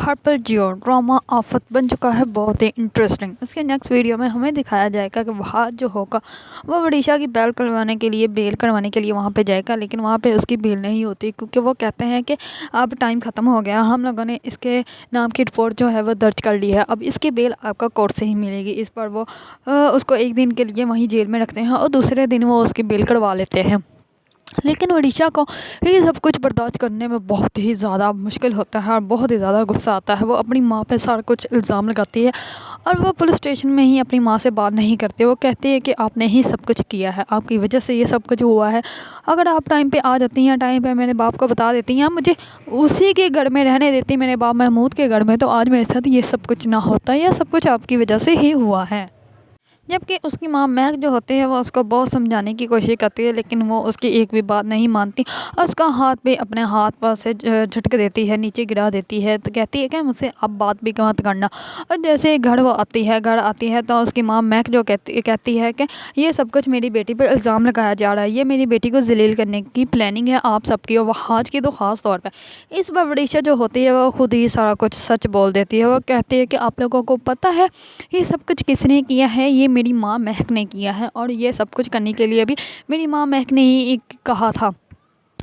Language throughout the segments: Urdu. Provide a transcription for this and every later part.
ہارپر جیو ڈرامہ آفت بن چکا ہے بہت ہی انٹرسٹنگ۔ اس کے نیکسٹ ویڈیو میں ہمیں دکھایا جائے گا کہ وہاد جو ہوگا وہ وڈیشا کی بیل کروانے کے لیے وہاں پہ جائے گا، لیکن وہاں پہ اس کی بیل نہیں ہوتی کیونکہ وہ کہتے ہیں کہ اب ٹائم ختم ہو گیا، ہم لوگوں نے اس کے نام کی رپورٹ جو ہے وہ درج کر لی ہے، اب اس کی بیل آپ کا کورٹ سے ہی ملے گی۔ اس پر وہ اس کو ایک دن کے لیے وہیں جیل میں رکھتے ہیں اور دوسرے دن وہ اس کی بیل کروا لیتے ہیں، لیکن وڈیشا کو یہ سب کچھ برداشت کرنے میں بہت ہی زیادہ مشکل ہوتا ہے اور بہت ہی زیادہ غصہ آتا ہے۔ وہ اپنی ماں پہ سارا کچھ الزام لگاتی ہے اور وہ پولیس اسٹیشن میں ہی اپنی ماں سے بات نہیں کرتی، وہ کہتی ہے کہ آپ نے ہی سب کچھ کیا ہے، آپ کی وجہ سے یہ سب کچھ ہوا ہے، اگر آپ ٹائم پہ آ جاتی ہیں، ٹائم پہ میرے باپ کو بتا دیتی ہیں، مجھے اسی کے گھر میں رہنے دیتی میرے باپ محمود کے گھر میں، تو آج میرے ساتھ یہ سب کچھ نہ ہوتا، یہ سب کچھ آپ کی وجہ سے ہی ہوا ہے۔ جبکہ اس کی ماں مہک جو ہوتی ہے وہ اس کو بہت سمجھانے کی کوشش کرتی ہے، لیکن وہ اس کی ایک بھی بات نہیں مانتی اور اس کا ہاتھ بھی اپنے ہاتھ پر سے جھٹک دیتی ہے، نیچے گرا دیتی ہے، تو کہتی ہے کہ مجھ سے اب بات بھی مت کرنا۔ اور جیسے گھر آتی ہے تو اس کی ماں مہک جو کہتی ہے کہ یہ سب کچھ میری بیٹی پہ الزام لگایا جا رہا ہے، یہ میری بیٹی کو ذلیل کرنے کی پلاننگ ہے آپ سب کی، اور وہ آج کی تو خاص طور پہ۔ اس پر وڈیشا جو ہوتی ہے وہ خود ہی سارا کچھ سچ بول دیتی ہے، وہ کہتی ہے کہ آپ لوگوں کو پتہ ہے یہ سب کچھ کس نے کیا ہے، یہ میری ماں مہک نے کیا ہے، اور یہ سب کچھ کرنے کے لیے بھی میری ماں مہک نے ہی کہا تھا۔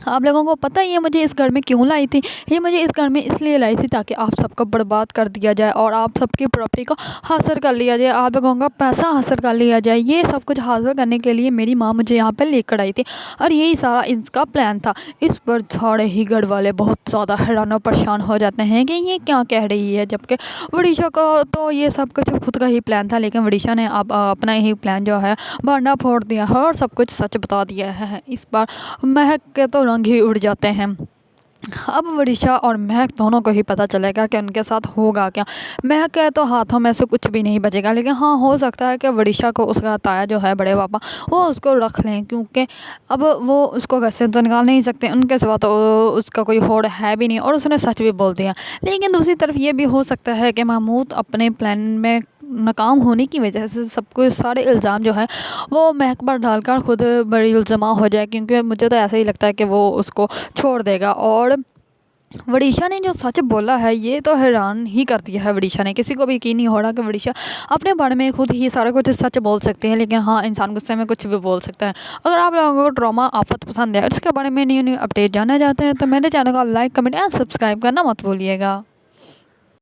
آپ لوگوں کو پتہ ہے یہ مجھے اس گھر میں کیوں لائی تھی، یہ مجھے اس گھر میں اس لیے لائی تھی تاکہ آپ سب کو برباد کر دیا جائے اور آپ سب کی پراپرٹی کو حاصل کر لیا جائے، آپ لوگوں کا پیسہ حاصل کر لیا جائے، یہ سب کچھ حاصل کرنے کے لیے میری ماں مجھے یہاں پہ لے کر آئی تھی اور یہی سارا اس کا پلان تھا۔ اس پر سارے ہی گھر والے بہت زیادہ حیران و پریشان ہو جاتے ہیں کہ یہ کیا کہہ رہی ہے، جبکہ وڈیشا کو تو یہ سب کچھ خود کا ہی پلان تھا، لیکن وڈیشا نے اب اپنا ہی پلان جو ہے بانڈا پھوڑ دیا ہے اور سب کچھ سچ بتا دیا ہے۔ اس بار مہک کے تو رنگ ہی اڑ جاتے ہیں۔ اب وڈیشا اور مہک دونوں کو ہی پتہ چلے گا کہ ان کے ساتھ ہوگا کیا۔ مہک کے تو ہاتھوں میں سے کچھ بھی نہیں بچے گا، لیکن ہاں ہو سکتا ہے کہ وڈیشا کو اس کا تایا جو ہے بڑے پاپا وہ اس کو رکھ لیں، کیونکہ اب وہ اس کو گھر سے تو نکال نہیں سکتے، ان کے سوا تو اس کا کوئی ہوڑ ہے بھی نہیں، اور اس نے سچ بھی بول دیا۔ لیکن دوسری طرف یہ بھی ہو سکتا ہے کہ محمود اپنے پلان میں ناکام ہونے کی وجہ سے سب کو سارے الزام جو ہے وہ مہک پر ڈال کر خود بڑی الزامہ ہو جائے، کیونکہ مجھے تو ایسا ہی لگتا ہے کہ وہ اس کو چھوڑ دے گا۔ اور وڈیشا نے جو سچ بولا ہے یہ تو حیران ہی کر دیا ہے وڈیشا نے، کسی کو بھی یقین نہیں ہو رہا کہ وڈیشا اپنے بارے میں خود ہی سارا کچھ سچ بول سکتے ہیں، لیکن ہاں انسان غصے میں کچھ بھی بول سکتا ہے۔ اگر آپ لوگوں کو ڈرامہ آفت پسند ہے اور اس کے بارے میں نیو اپڈیٹ جاننا چاہتے ہیں تو میرے چینل کو لائک کمنٹ اینڈ سبسکرائب کرنا مت بھولیے گا۔